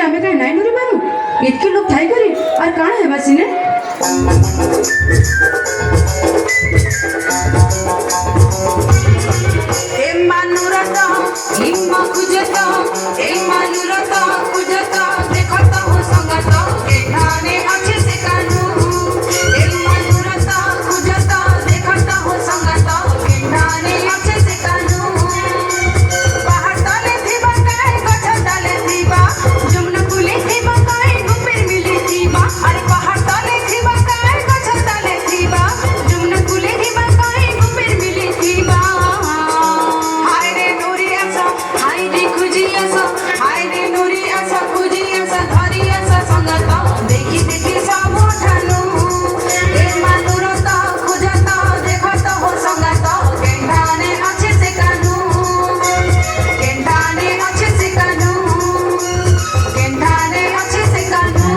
आमे कहीं नाई नुरी पारू इतके लोग थाई करी और काना है बसिने ए मानुरता हिम्मा खुजता ए मानुरता खुजता देखता हो संगता ए ठाने अच्छे से कानू ए मानुरता खुजता देखता हो संगता ए ठाने अच्छे से कानू बाहर तले थीबा काय गछ तले थीबा जमुना कुले थीबा काय गुपेर मिली थीबा अरे बाहर तले थीबा काय गछ तले थीबा जमुना कुले थीबा काय गुपेर मिली थीबा हाय रे नूरी आसा हाय रे खुजी आसा हाय रे नूरी आसा खुजी आसा धरी आसा संगता देखी देखी सब ठानू ए मानुरता खुजता देखता हो संगता केंठाने अच्छे से कानू केंठाने अच्छे से कानू केंठाने अच्छे से कानू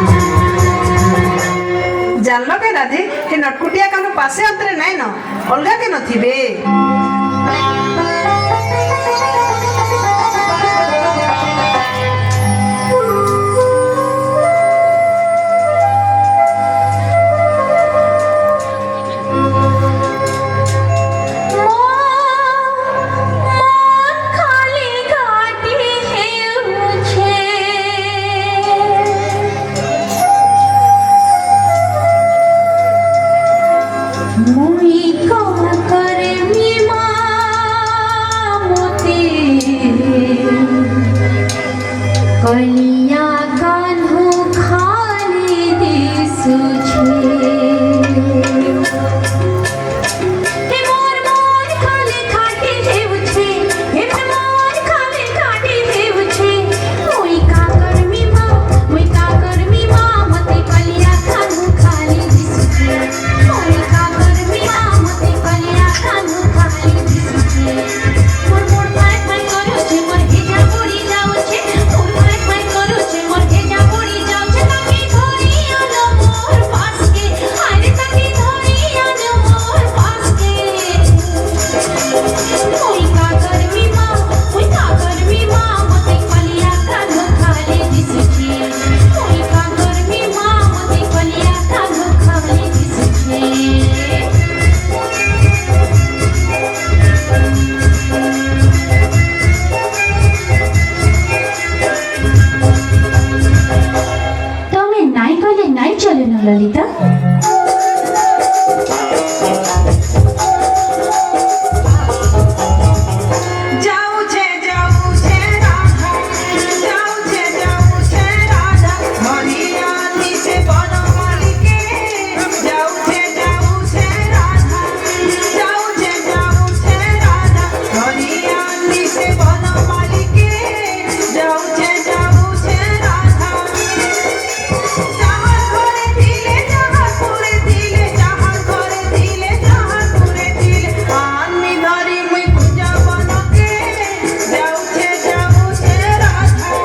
जानलो के दादी हे नटकुटिया कानो पासे अंतरे नाई न अलगा के नथिबे कलिया कान्हो खाली दिसु छे हे मोर मोर खाली खाटी देव छे हे मोर खाली खाटी देव छे मोई का करमी मां मते कलिया कान्हो खाली दिसु छे मोई का करमी मां मते कलिया कान्हो खाली दिसु छे मोर मोर पाय पाय करो छे मोर हेजा पड़ी जाओ छे मोर पाय पाय करो छे मोर हेजा पड़ी जाओ छे ताके धोरी आनो मोर पास के अरे ताके धोरी आनो मोर पास के मोई का करमी मां मते कलिया कान्हो खाली दिसु छे मोई का करमी मां मते कलिया कान्हो खाली दिसु छे तमे नाई कहले नाई चले न ललिता जाऊ छे राधा जाऊ छे राधा हरिया नीचे बनमाली के जाऊ छे राधा जाऊ छे राधा हरिया नीचे बनमाली के जाऊ छे राधा जहाँ घरे दिले जहाँ घरे दिले आनी धरी मुई पूजा बनके जाऊ छे राधा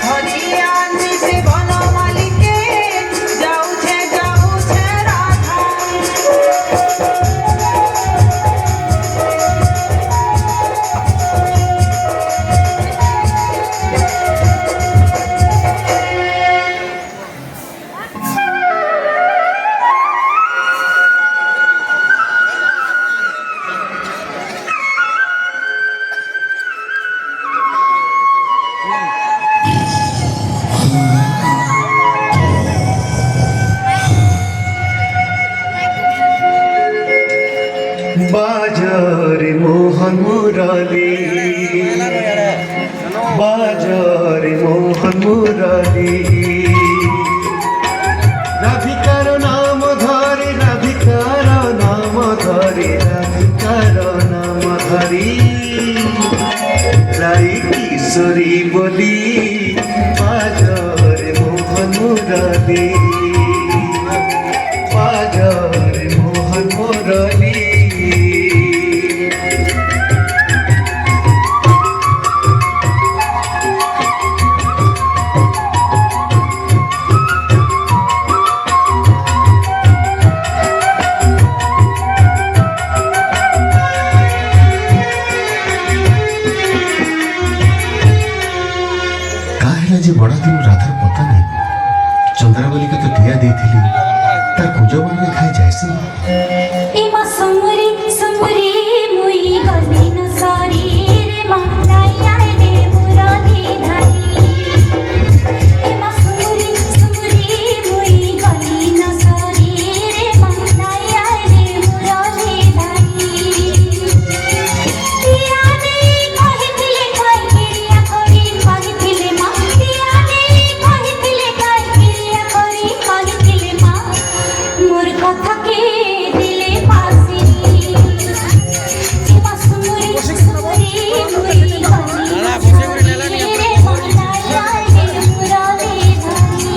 हरिया नीचे बनमाली के जाऊ छे राधा बाजार मोहन मुरारी बाजार मोहन मुरारी राधिकार नाम धरी राधिकार नाम धरी राधिकार नाम धरी राई किशोरी बोली बाजार मोहन मुरारी बाजार मोहन मुरारी बड़ा दिन राधार पता नहीं चंद्रावली के तो टिया देथिली तार पूजा बन के खाई जायसी एमा समरी समरी मुई गली न सारी रे माया रे मुरादी धारी एमा समरी समरी मुई गली न सारी रे माया रे मुरादी धारी पिया ने कहिथिले खाई क्रिया करी कहिथिले मा पिया ने कहिथिले खाई क्रिया करी कहिथिले मा मोर कथा के दिले पासी एमा सुमुरी सुमुरी मुई गली रे माया रे मुरादी धारी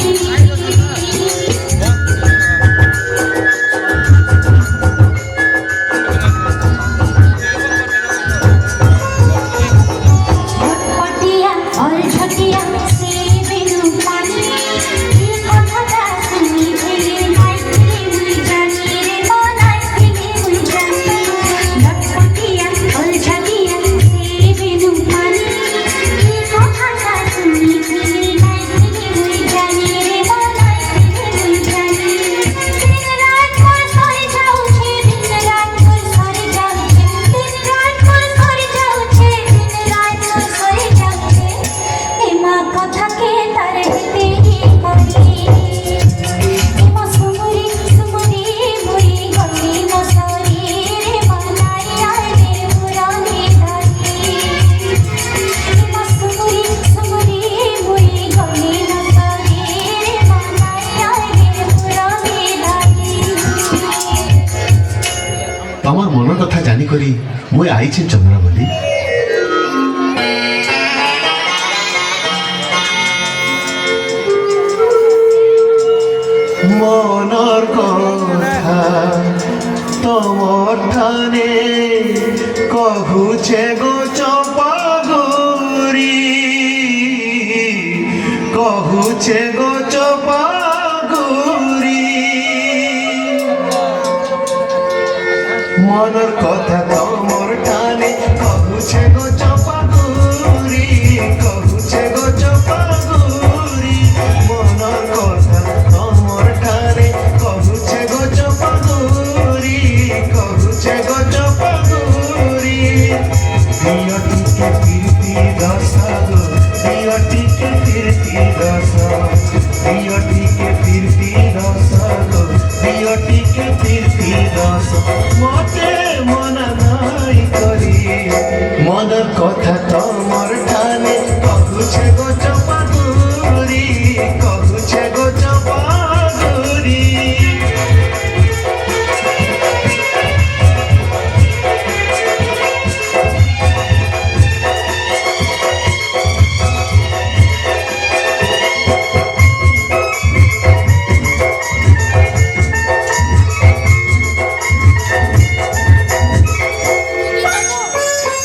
पटिया और छटिया से बिनु पानी ये कथा सुनी भेले नाइथिले मुई जानी रे नाइथिले मुई जानी पटिया और छटिया से बिनु पानी ये कथा सुनी भेले नाइथिले मुई जानी रे नाइथिले मुई जानी दिन रात कोई सरी जाऊ छे दिन रात कोई सरी जाऊ छे दिन रात कोई सरी जाऊ छे दिन रात कोई सरी जाऊ छे एमा कथा के तारे तेरी करी एमा सुमुरी सुमुरी मुई गली न सारी रे माया रे मुरादी धारी एमा सुमुरी सुमुरी मुई गली न सारी रे माया रे मुरादी धारी तमर मन कथा जानी करी मुई आईछे चंद्रावली মনৰ কথা তোমার ঠানে কহুছে গো চপাগুরি কহুছে গো চপাগুরি মনের কথা তোমার ঠানে কহুছে গো চপাগুরি কহুছে গো চপাগুরি মনের কথা তোমার ঠানে কহুছে গো চপাগুরি কহুছে গো চপাগুরি দিয়টিকে কীর্তি দশা গো দিয়টিকে কীর্তি দশা দিয়টিকে কীর্তি দশা গো দিয়টিকে কীর্তি দশা মতে মনা নাই করি মনের কথা তোমার ঠানে কহুছে গো চপাগুরি কহুছে গো চপাগুরি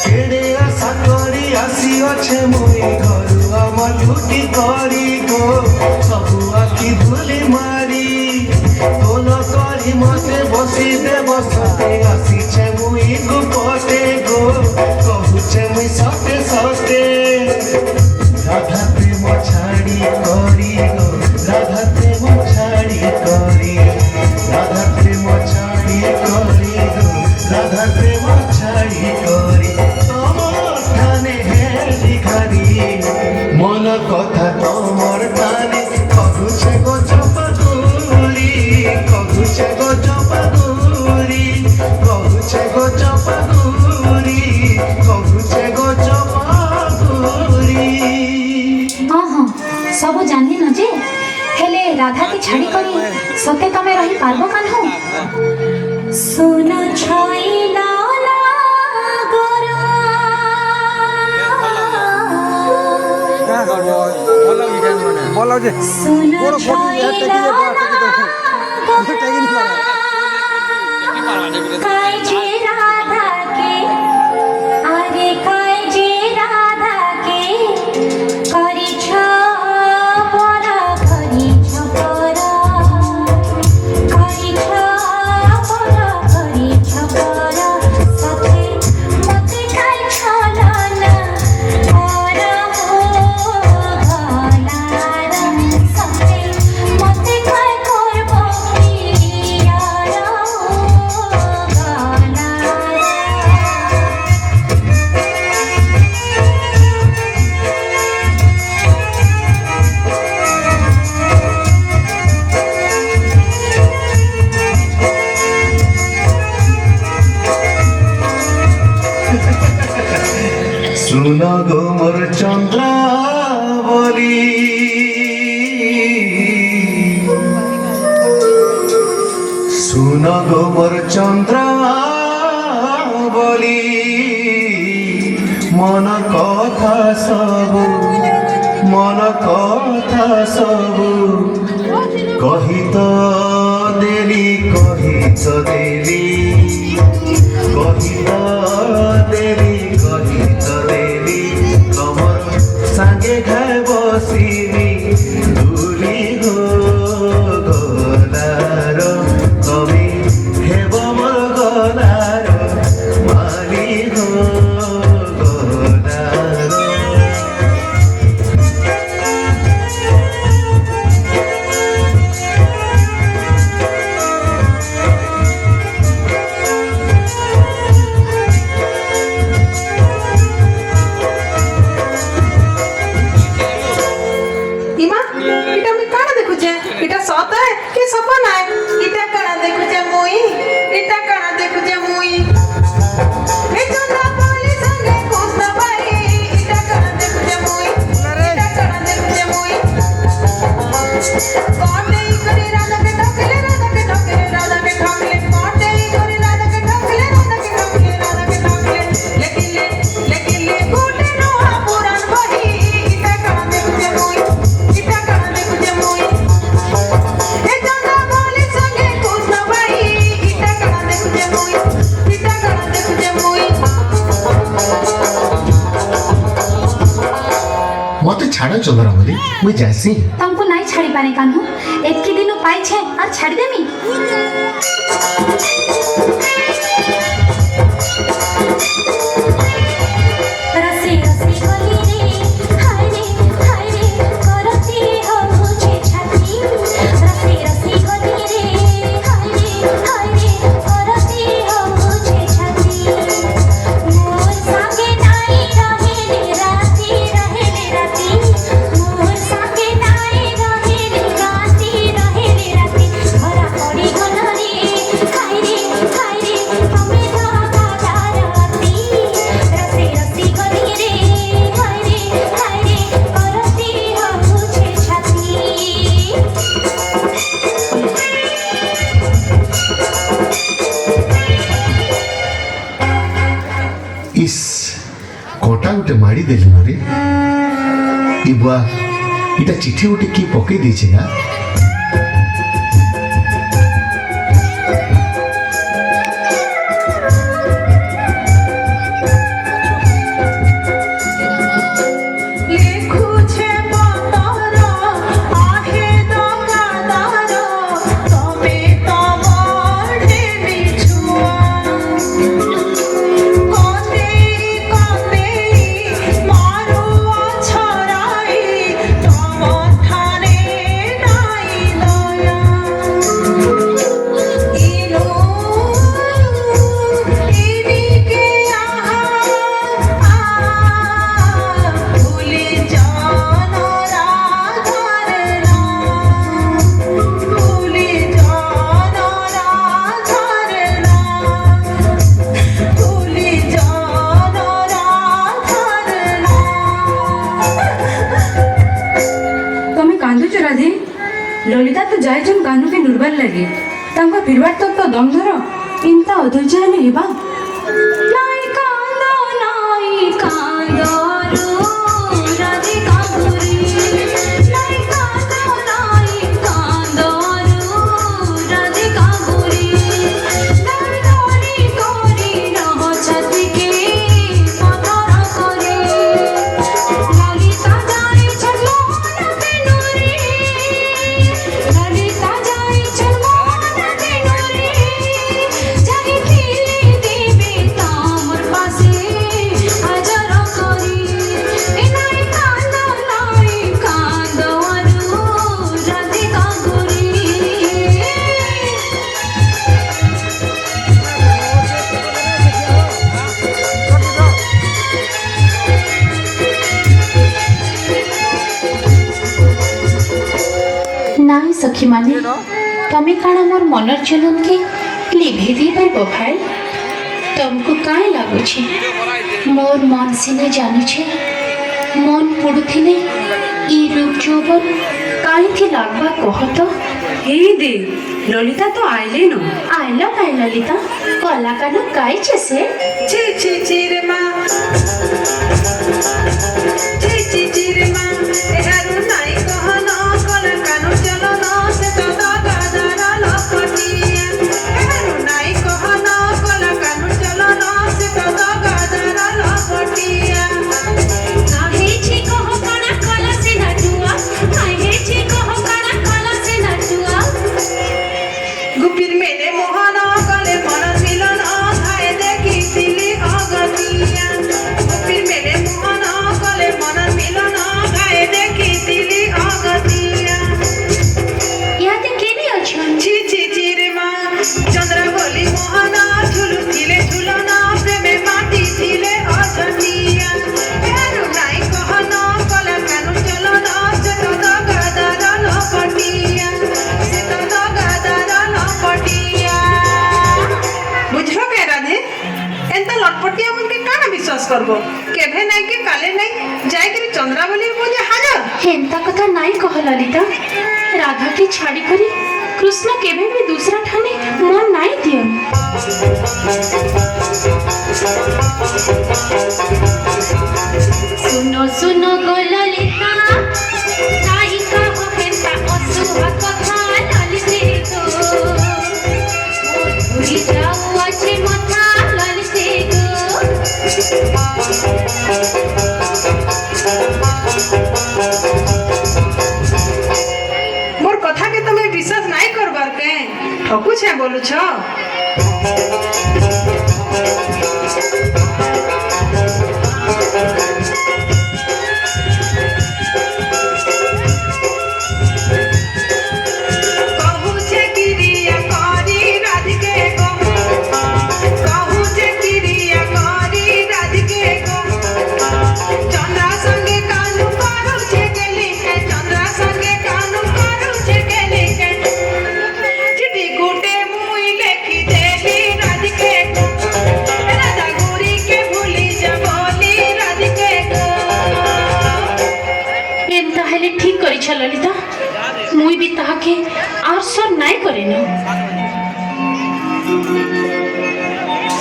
কেড়ে আশা করি আসিଅছে মুই ঘরু আমার লুটি করি গো সবু আখি ভুলি মারি তোল করি মতে বসি দে বসতে আসিছে মুই গুপতে গো কহুছে মুই সতে সতে রাধা প্রেম ছাড়ি করি গো রাধা প্রেম ছাড়ি করি রাধা প্রেম ছাড়ি করি গো রাধা প্রেম ছাড়ি করি তোমার ঠানে হে ভিখারি মন কথা তোমার ঠানে কহুছে গো চপাগুরি কহুছে গো চপাগুরি কহুছে গো চপাগুরি কহুছে গো চপাগুরি हाँ सब जानी न जे हेले राधा के छाड़ी करी सते तमे रही पारबो कान्हु सुन छाइला लागरा बोलो जे सुन বড় ফটো छाइला लागरा काय जे राधा के अरे काय जे राधा के करी छपरा करी छपरा करी छपरा करी छपरा सते मते काय छलना और हो गला सुन गो मोर चंद्रावली सुन गो मोर चंद्रावली मन कथा सबु कही तो देली कही तो देली कमर संगे घाय बसिनी दूरी हो गलार कमी हेब मोर गलार माली हो गलार इमा इटा मी काना देखुचे इटा सत है कि सपन है इटा काना देखुचे मुई इटा काना देखुचे मुई ए चंद्रा पाली संगे कोस्ता बाई इटा काना देखुचे मुई इटा काना देखुचे मुई कोटे करे राधा के ठोकले राधा के ठोकले राधा के ठोकले कोटे करे राधा के ठोकले राधा के ठोकले राधा के ठोकले लेकिन ले कोटे रोहा पुराण बही इटा काना देखुचे मुई इटा काना देखुचे मुई ए चंद्रा पाली संगे कोस्ता बाई इटा काना देखुचे मुई इटा काना देखुचे मुई मत छाड़ चंद्रावली मुझे जैसी तुमको नहीं छाड़ी पाने कान्हू एक के दिन पाई छे और छाड़ देमी रसे रसे गली रे हाय रे करती हो मुझे छाती रसे रसे गली रे हाय रे करती हो मुझे छाती मोर संगे नाई रहे राती मोर संगे नाई रहे राती भरा पड़ी गलरी हाय रे हमें धागा डारती रसे रसी गली रे हाय रे करती हो मुझे छाती इस कोटा गोटे माड़ी देली रे ई बुआ इटा चिठी गोटे की पकई देछे ना लेखुछे पतर आहे दगादार तमे तो बढे बिछुआ कते मारुआ छराई तम ठाने नाई दया इनो इनिके आहा भूले जानो राधार नाम भूले जानो राधार नाम भूले जानो राधार नाम तुम्हें कांदुच राधे ललिता तो जाए जन कानू के नुरबार लगे तंको फिरवार तो दम धरो इंता अधैर्य हेले हेबा नाई कांदो रो राधे कांदुरी नाई कांदो रो राधे कांदुरी दरदरी कोरी रह छति के पतर करे ललिता जाई छलमन के नूरी ललिता जाई छलमन के नूरी जाई दिले देवे तामर पासे हाजर करी ए नाई कांदो रो राधे कांदुरी नाई सखी माने तमे काना मोर मनर चलन के लिभे दी पाइब भाई तुमको काहे लागुछे मोर मन सिने जानुछे मन पड़ुथिले ई रूप जोबन काहे थी लागबा कह तो हे दे ललिता तो आइले न आइला काय ललिता कला कान काय छे ছি ছি ছি রে মা ছি ছি ছি রে মা এহারু নাই কহন কল কানু চলন সে তো দাদারা লপটিয়া এহারু নাই কহন কল কানু চলন সে তো দাদারা লপটিয়া काहे छी कह काना कला से नटुआ काहे छी कह काना कला से नटुआ গুপির মেলে মোহন গলে মন মিলন হায় দেখি দিলি অগতিয়া গুপির মেলে মোহন গলে মন মিলন হায় দেখি দিলি অগতিয়া याते केने अछन ছি ছি ছি রে মা চন্দ্র বলি মোহন ঝুলু ছিলে ঝুলনা প্রেমে মাটি ছিলে অঝটিয়া এরু নাই কহন কলা কানু চলন সে তো দাদারা লপটিয়া সে তো দাদারা লপটিয়া বুঝলো কে রাধে এন্তা লটপটিয়া মনকে কানা বিশ্বাস করব কেভে নাই কি কালে নাই যাই করে চন্দ্রাবলীর পূজা হাজার हेंता कथा नाई कह ललिता राधा के छाड़ी करी कृष्ण केबे भी दूसरा ठाने मन नाई दियन सुनो सुनो गो ललिता नाई कहो हेंता असुहा कथा ललिते गो भूली जाओ अच्छे मथा ललिते गो मोर कथा के तुम्हें विश्वास नहीं करबार के ठकू छे बोलू छ कहू छे किरिया करी राधिके गो कहू छे किरिया करी राधिके गो चंद्रा संगे कानू करू छे गेली के चंद्रा संगे कानू करू छे गेली के चिट्ठी गुटे मुई लेखी देली राधिके को राधा गुरी के भूली जा बोली राधिके को एंता हेले ठीक करी छ ललिता मुई भी ताके आर सर नाई करे न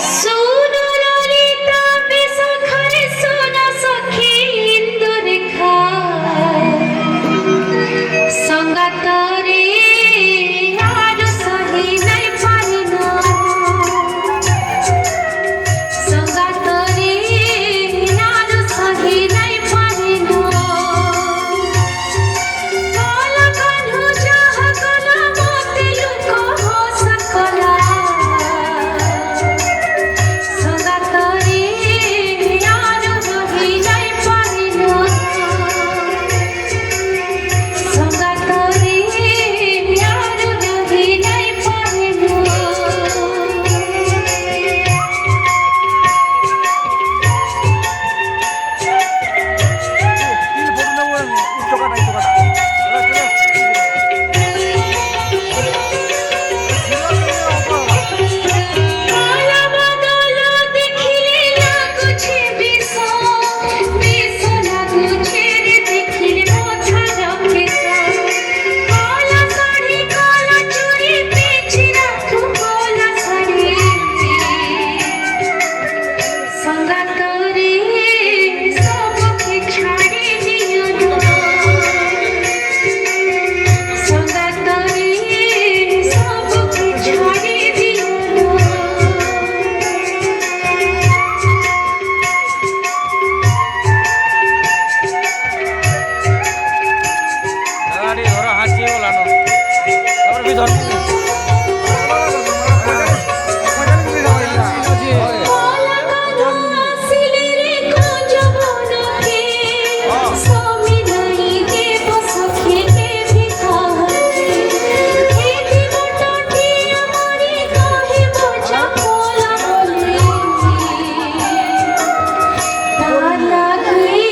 सुनो ललिता बेसखरे सुनो सखी इंदु रेखा संगातरे आरो सही नाई पारिन संगातरे आरो सही नाई पारिन काला कान्हू चाह कला मोती लुको हो सकला संगातरे आरो रही नाई पारिन संगातरे आरो रही नाई पारिन তিল ফটো নেবো চকাটা চকাটা काला बादल देखिले लागुछे बिष लागुछे रे देखिले मोथा रखे काला साड़ी काला चूड़ी पीछे राखू काला साड़ी संगात रे सबके छाड़ी दियो संगात रे सबके छाड़ी दियो গাড়ি ধরা হাসি বলানো তারপর বি ধর काला काला सिले रे कोजबन के स्वामी नहीं के बसखे के भिखारी खेती मोटठी हमारी काहे बोझा कोला बोले ताला गई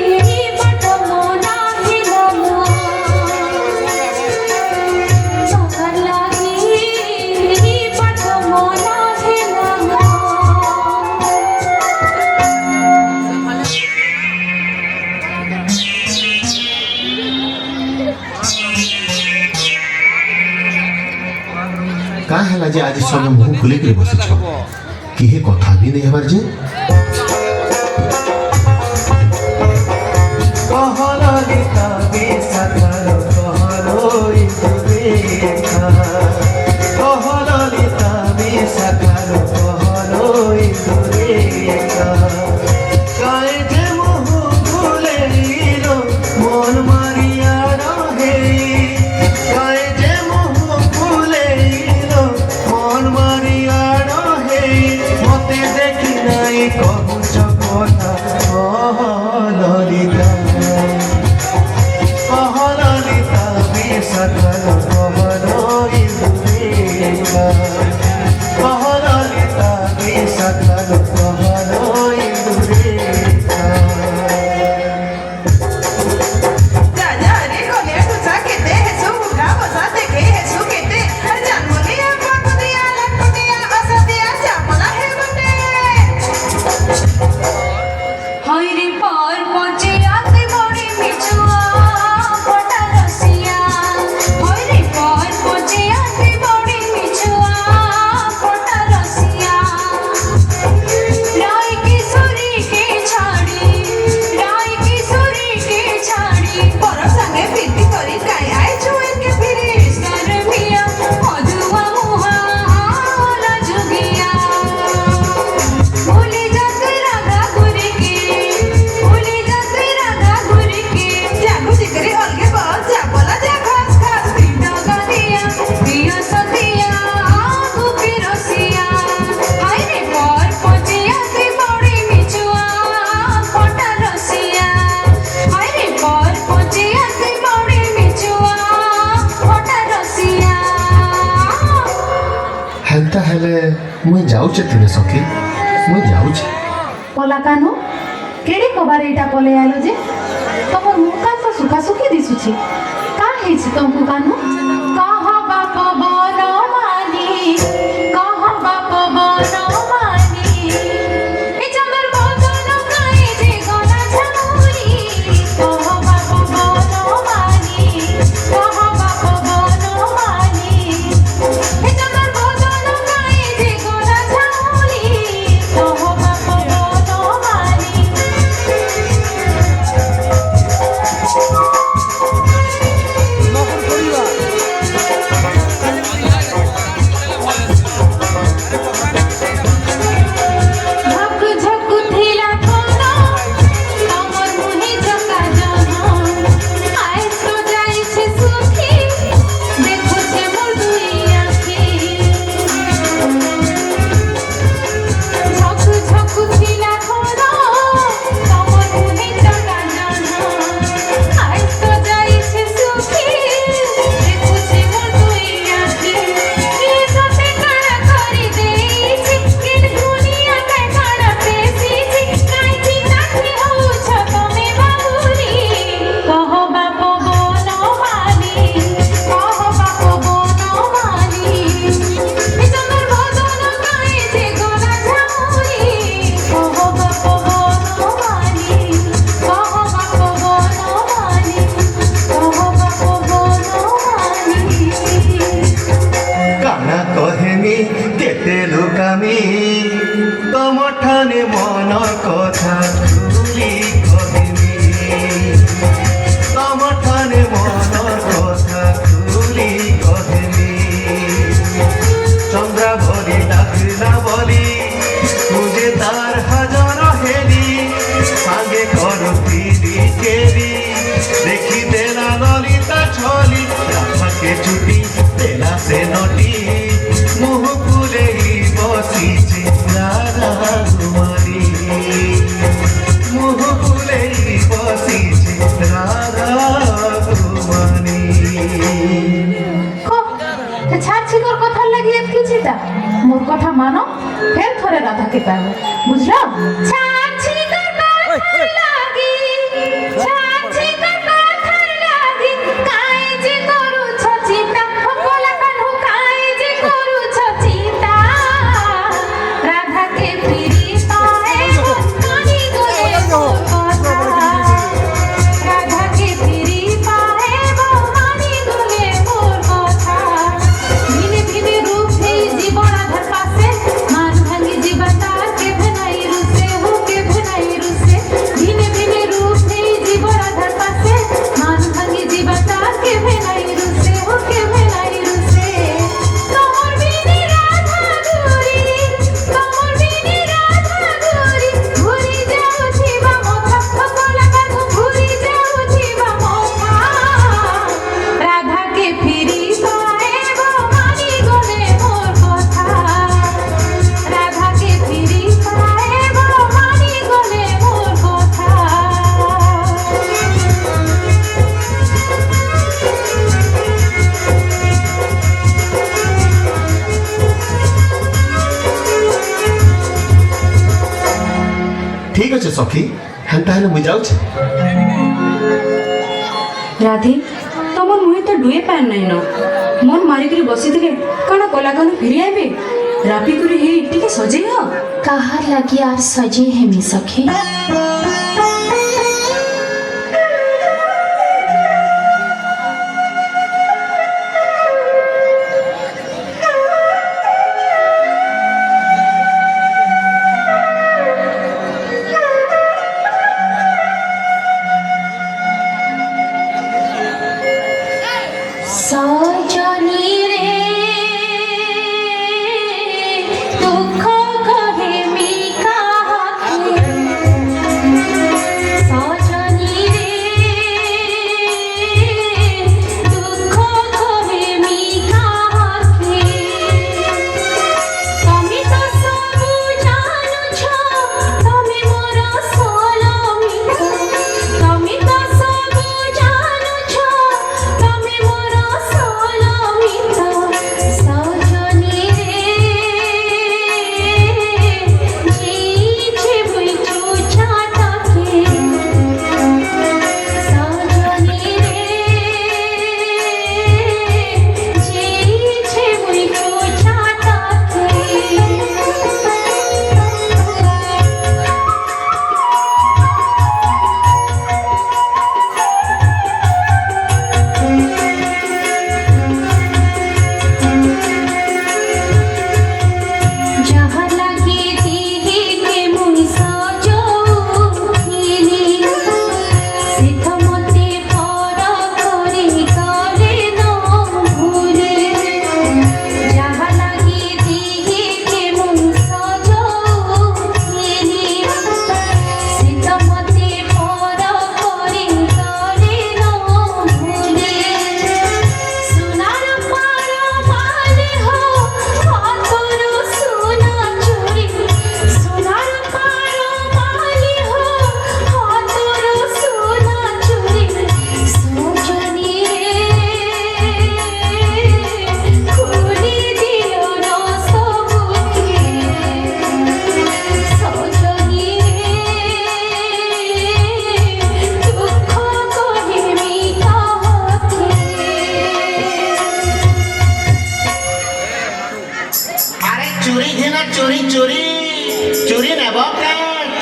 मेरी बटमोना हिलालो का हैला जे आज सब मुंह खुले के बसे छ कि हे कथा भी नहीं हमार जे कहललिता बेसकर कहलोई दुरेखा कहललिता बेसकर कहलोई दुरेखा काहे जे मुह खुले लो मन मारिया रहे काहे जे मुह खुले लो मन मारिया रहे मते देखि নাই कहूछ কথা कहललिता कहललिता बेसकर कहलोई दुरेखा कहललिता बेसकर कहलोई दुरेखा जा जा रे कोने तुझा केते है सो मुखा बसा देखे है सो केते जन्मलिया पटदिया लटदिया असदिया चापला है बटे হইরে পর পচে আতে বড়ি মিছুয়া ফটা রসিয়া হইরে পর পচে আতে বড়ি মিছুয়া ফটা রসিয়া রাই কিশোরী কে ছাড়ি पर संगे प्रीति करी काय आए छुएन के फिरी सर मिया मधुआ मुहा हाला जुगिया भूली जाते राधा गुरी के जागु जिकरी अलगे बहुत चापला जा खास खास पिंडा गादिया पिया सतिया आगु पिरसिया हायरे पर पचे आते बड़ी मिचुआ फटा रसिया हायरे पर पचे आते बड़ी मिचुआ फटा रसिया हेंता हेले मुई जाउचे तिने सखी मुई जाउचे পলা কানু কেড়ে কবার এটা পলে আলো যে তোমার মুখ তো সুখা সুখী দিশুছি কা হয়েছে তোমাকে কানু কহ বাপ বন মানি কহ বাপ বন মানি এ চন্দর বদন কায়ে যে গলা ঝাউরি কহ বাপ বন মানি কহ বাপ বন মানি এ চন্দর বদন কায়ে যে গলা ঝাউরি কহ বাপ বন মানি নকল করিবা ঝক ঝক থিলা কোন আমার মুহি ঝকা জন আই তো যাইছে সুখী দেখুছে মোর দুই আঁখি ঝক ঝক থিলা কোন আমার মুহি ঝকা জন আই তো যাইছে সুখী দেখুছে মোর দুই আঁখি কি সতে কারা করি দেইছি কিন দুনিয়া কাই কারা পেছিছি কাইছি কাঠি হউছ তুমি বাবুরি কহ বাপ বন মানি কহ বাপ বন মানি এ তোমার বদন কাই যে গলা ঝাউরি কহ বাপ বন মানি কহ বাপ বন মানি কহ বাপ বন মানি কানা কহেমি কেতে লুকামি তমঠানে মন কথা খুলি কহেমি তমঠানে মন কথা খুলি কহেমি চন্দ্রা বলি ডাকলা বলি তুঝে তার হাজার হেলি সাঙ্গে কর পিরি কেরি দেখি দেলা ললিতা ছলি রাখাকে ছুটি দেলা সে নটি মুহ ফুলেই বসিছে রাধা কুমারী মুহ ফুলেই বসিছে রাধা কুমারী ছাড়ছিগর কথা লাগিয়ে কিছুটা মোর কথা মানো ফের থরে রাধাকে পাবো বুঝলো ছাড়ছিগর কথা লাগি ছাড়ছিগর কথা লাগি কাই যে করুছ চিন্তা কলা কানু কাই যে করুছ চিন্তা রাধাকে ফিরি পায়ে কানি গলে মোর কথা রাধাকে ফিরি পায়ে কানি গলে মোর কথা ভিনে ভিনে রূপ सखी हेन्ता हेले मुई जाउछे राधे तमर मुहे तो डुए पान नहीं न मन मारिकरी बसी थे कण कलाकान फिरी आबे रापी करी हे टिके सजेई हो कहा लगी आर सजे हेमी सखी सजनी रे दुख कहे मी काहे सजनी रे दुख कहे मी काहे तमे तो सब जानु छो तमे मोर सोलमी तमे तो सब जानु छो तमे मोर सजनी रे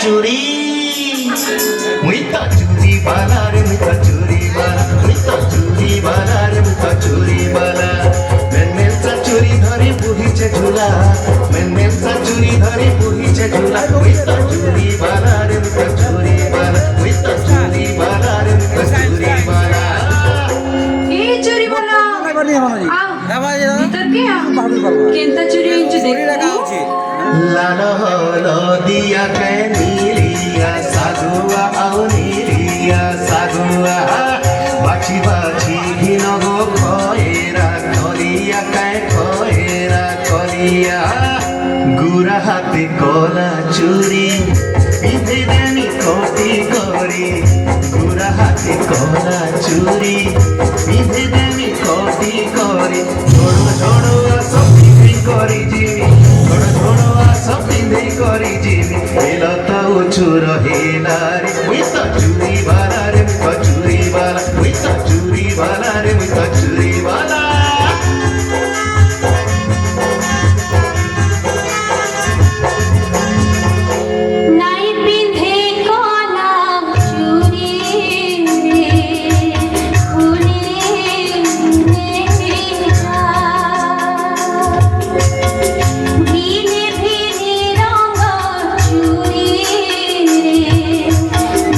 चोरी मुई तो चोरी वाला रे मुई तो चोरी वाला मुई तो चोरी वाला रे मुई तो चोरी वाला मैं सा चोरी धरी बुहीचे झूला मैं सा चोरी धरी बुहीचे झूला मुई तो चोरी वाला रे मुई तो चोरी वाला मुई तो चोरी वाला रे मुई तो चोरी वाला ए चोरी वाला भीतर के केंता चोरी इंचु देखो लालो दिया के नीलिया सागुआ आओ नीलिया सागुआ बाछी बाछी हिनगो खोएरा कलिया काय खोएरा कलिया गुरा हाथे कला चुरी पिंधे देनी कोटी करी गुरा हाथे कला चुरी पिंधे देनी कोटी करी छोड़ो छोड़ो सब करी जीवी छोड़ो छोड़ो सब पिंधे करी जीवी एला तो चुर हेला रे मुई तो चुरी वाला रे मुई तो चुरी वाला मुई तो चुरी वाला रे मुई तो चुरी वाला नाई पिंधे कोला चूरी फूली ने जा भीने भीने रंग चूरी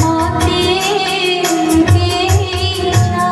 मोती के जा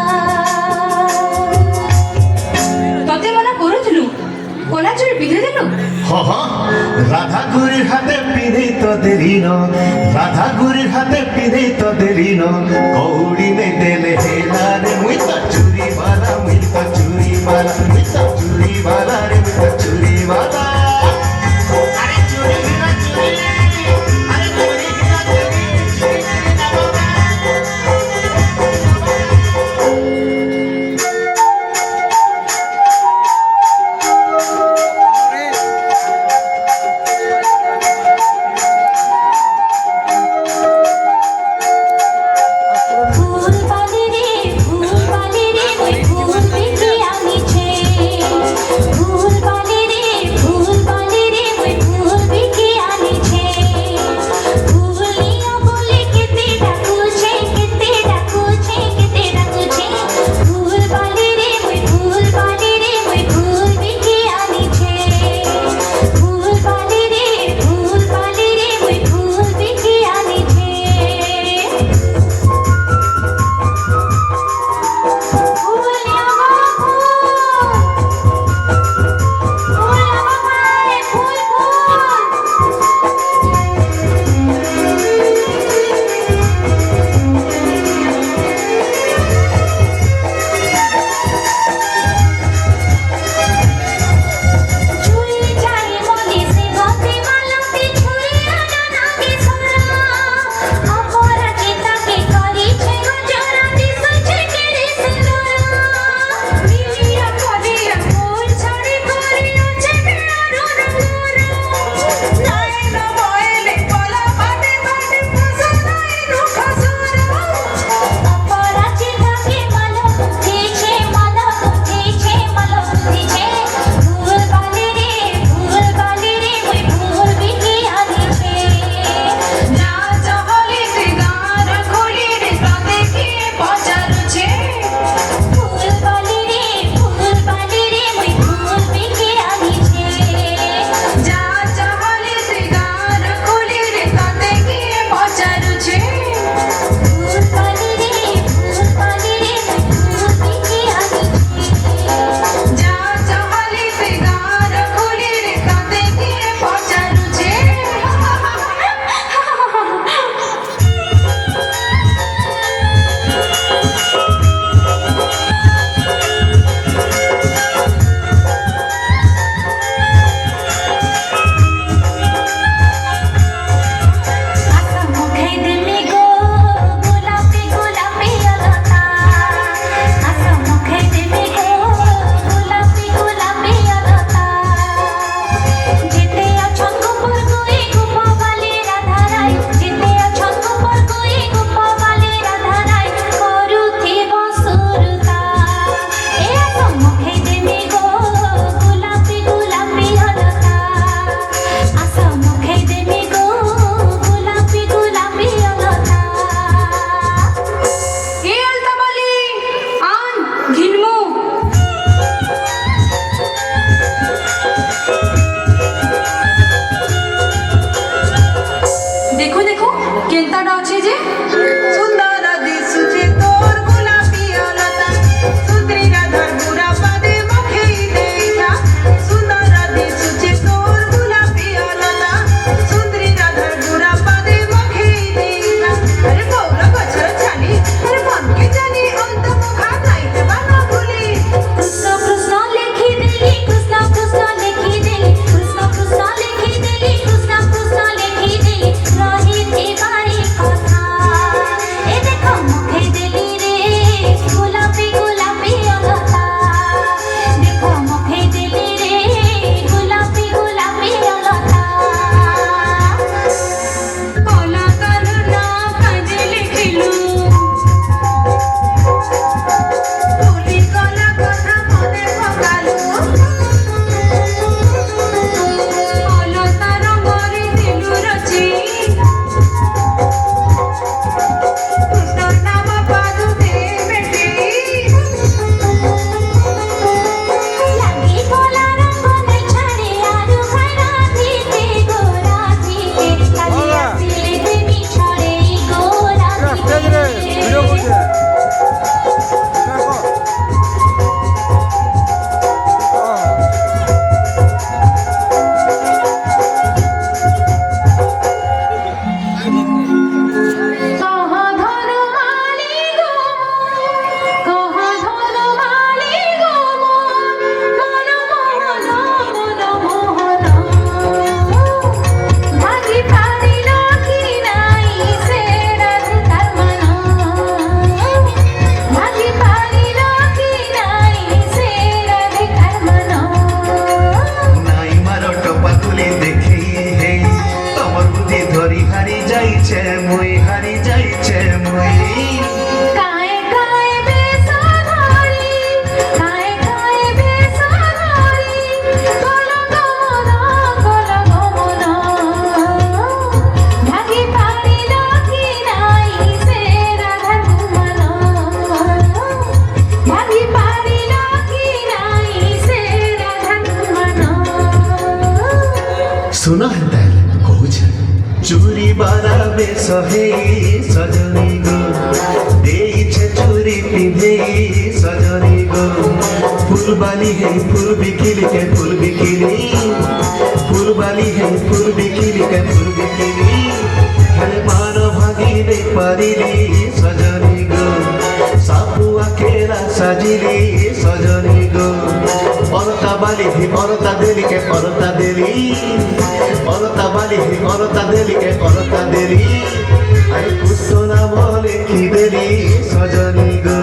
কথাটা আছে যে সুন্দর দিশুছে তোর গোলাপি অলতা সুন্দরী রাধার বুড়া পাদে মুখেই দেখা সুন্দর দিশুছে তোর গোলাপি অলতা সুন্দরী রাধার বুড়া পাদে মুখেই দেখা আরে বৌর গছর ছালি আরে মনকে জানি অন্ত মুখা যাইতে বানা ভুলি কৃষ্ণ কৃষ্ণ লেখি দেলি কৃষ্ণ কৃষ্ণ লেখি দেলি কৃষ্ণ কৃষ্ণ লেখি দেলি কৃষ্ণ কৃষ্ণ লেখি দেলি রহিতে বাড়ি কথা এ দেখো মুখে দেলি রে গোলাপি গোলাপি অলতা দেখো মুখে দেলি রে গোলাপি গোলাপি অলতা কলাকার না কাজে লিখিলু তুলি কলা কথা মনে পকালু অলতার মরে দিলু রচি কৃষ্ণর নাম পাদুতে বেটি লাগি কলা রঙ নাই ছাড়ে আরু ভাই রাধিতে গো রাধিতে কালি আসিলে তুমি ছড়ে গো স্টেজ রে ভিডিও করছে দেখো कहाँ धनु माली गो कहाँ धनु माली गो मन मोहन मन मोहन भागी पारिल कि नाई से राधिकार मन भागी पारिल कि नाई से राधिकार मन নাই মারো টপা তুলি দেখি হে তোমার বুদ্ধি ধরি হারি যাইছে মই काए काए बेसाधारी काए बेसाधारी कोला गमना भागी पारिल कि नाई से राधा घुमन भागी पारिल कि नाई से राधा घुमन सुना है ताइले कहूछ চুরি বাড়াবে সহে সজনী গো দেইছে চুরি পিঁধে সজনী গো ফুলবালি হে ফুল বিকিলি কে ফুল বিকিলি ফুলবালি হে ফুল বিকিলি কে ফুল বিকিলি হেলে মান ভাগি নে পারিলি সজনী গো সাপুয়া কেরা সাজিলি সজনী গো পরতা বালি হি পরতা দেলি কে পরতা দেলি পরতা বালি হি পরতা দেলি কে পরতা দেলি আরে কুসো নাম লেখি দেলি সজনী গো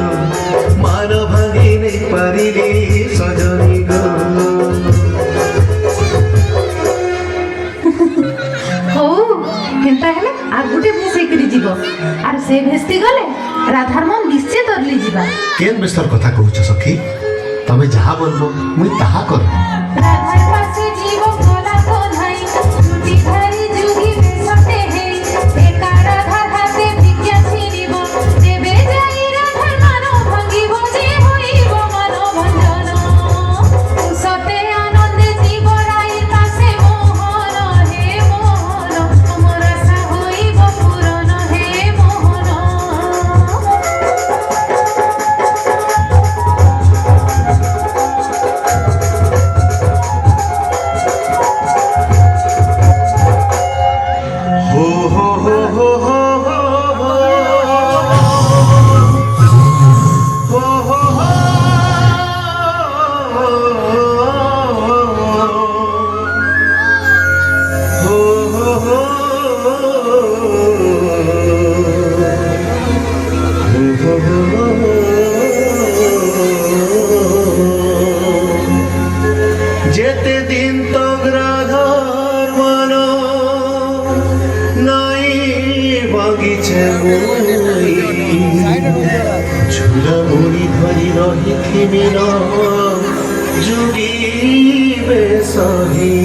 মান ভাঙি নে পারিলি সজনী গো ଓ କେନ୍ତା ହେଲେ ଆଉ ଗୋଟେ ଭେଷ ହେଇକରି ଯିବ ଆର ସେ ଭେସ୍ତି ଗଲେ ରାଧାର ମନ ନିଶ୍ଚୟ ତରଲି ଯିବା କେନ୍ ବିଷୟର କଥା କହୁଛ ସଖୀ ତମେ ଯାହା বলবো মুই তাহা করব রাধার পাশে জীব গলা কোধাই ছুটি ধারি যুগি বেশতে হেই একা রাধার হাতে ভিক্ষা ছিনিব দেবে যাই রাধার মান ভাঙিব যে হইব মান ভঞ্জন সতে আনন্দে জীব রায়ের পাশে মোহন হে মোহন আমার আশা হইব পূরণ হে মোহন যেতে দিন তো গ্রাধার মান নাই বাগিছে মই ঝুলা মুড়ি ধরি রহিথিবি ন যুগিবে সহি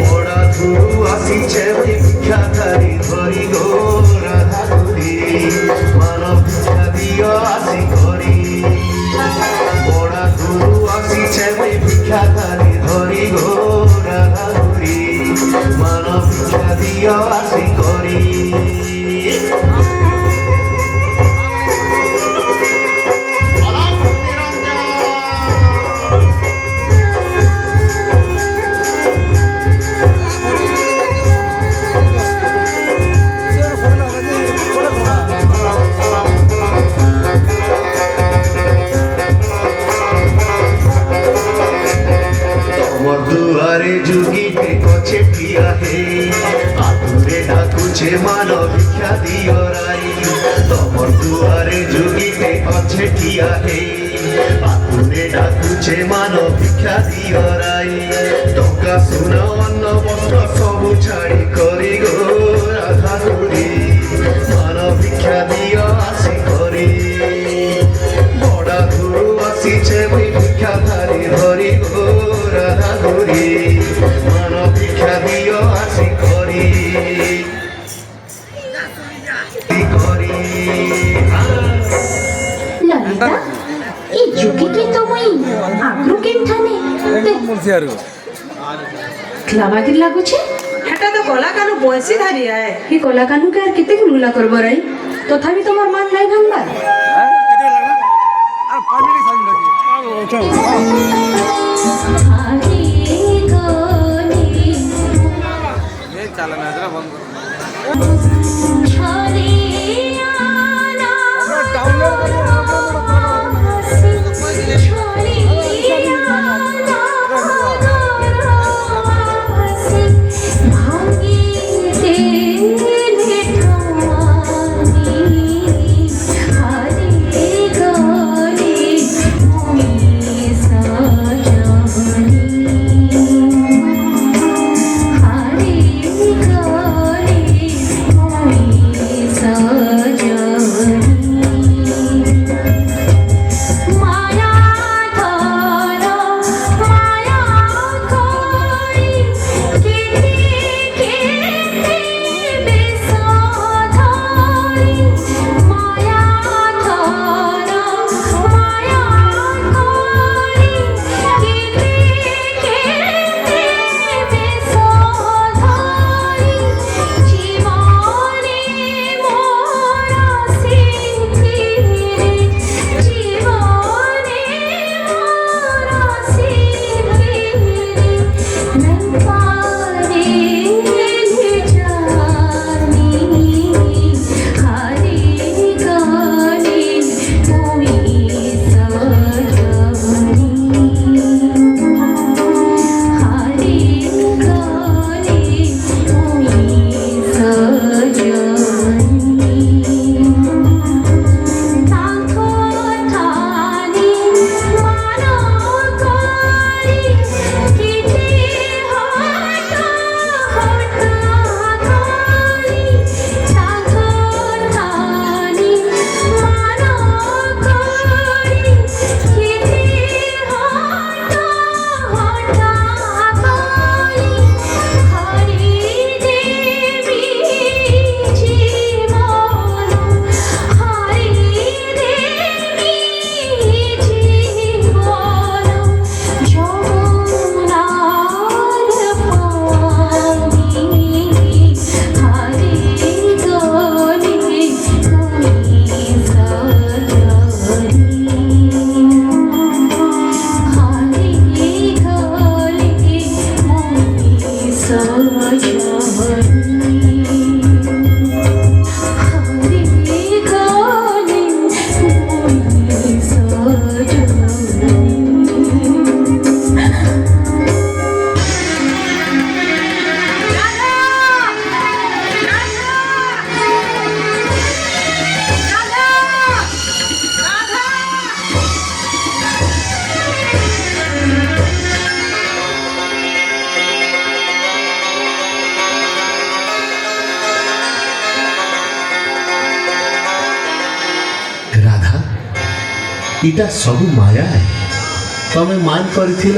বড়া ধুরু আসিছে ভিক্ষা ধারি ধরি গো রাধা করি মান ভিক্ষা দিও আসি করি বড়া ধুরু আসি ভিক্ষা দিও আসি করি তোমার দুয়ারে যুগিতে কছে ঠিয়া হে আতুরে ডাকুছে মানো ভিক্ষা দিও রাই তোমার দুয়ারে যুগিতে কছে ঠিয়া হে আতুরে ডাকুছে মানো ভিক্ষা দিও রাই টকা সোনা অন্ন বস্ত্র সবু ছাড়ি করি গো রাধা করি মানো ভিক্ষা দিও আসি করি বড়া গুরু আসিছে মুই ভিক্ষা ধারি ধরি গো রাধা করি মান ভিক্ষা দিও আসি করি করি ললিতা এই যুগে তো মই আগ্রু কেন ঠানে বলছি আর ক্লাবাগির লাগুছে হেটা তো কলা কানু বয়সী ধারি আয় এই কলা কানুকে আর কেতে গুলুলা করবো রাই তথাপি তোমার মান নাই ভাঙবার আর 5 মিনিট সাইন লাগি হারি গনি এই চালানা জরা বন্ধ ছড়িয়া না ডাউনলোড করে ছড়িয়া না ভাঙিতে ঠানি হারি গনি মই সাজনি হারি গনি মই সাজনি মায়া ধর মায়া করি কেতে কেতে বেশ ধরি মায়া ধর মায়া করি কেতে কেতে বেশ ধরি জীবনে মোর স্মৃতি জীবনে মোর স্মৃতি নাই পারে জানি হারি গনি মই সাজনি হারি গনি মই সাজনি তাখো ঠানি মানো করি কেতে হট হট করি তাখো ঠানি মানো করি কেতে হট হট করি হরি দেবী জীবন হরি দেবী জীবন যমুনার পানি হরি গনি মই সাজনি হরি গনি মই সাজনি হরি গনি মই সাজনি রাধা এটা ସବୁ ମାୟା ତମେ ମାନ କରିଥିଲ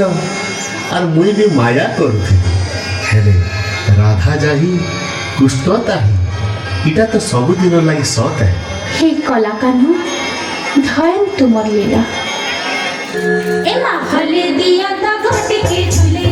আর মুই বি মায়া କରୁଥିଲି ହେଲେ ରାଧା ଯାହି କୃଷ୍ଣ ତାହି এটা তো ସବୁଦିନ ଲାଗି ସତ हे कलाकानु धयन तुमर लीला এমা হলে দিয়া তা ঘটকে ঝুলে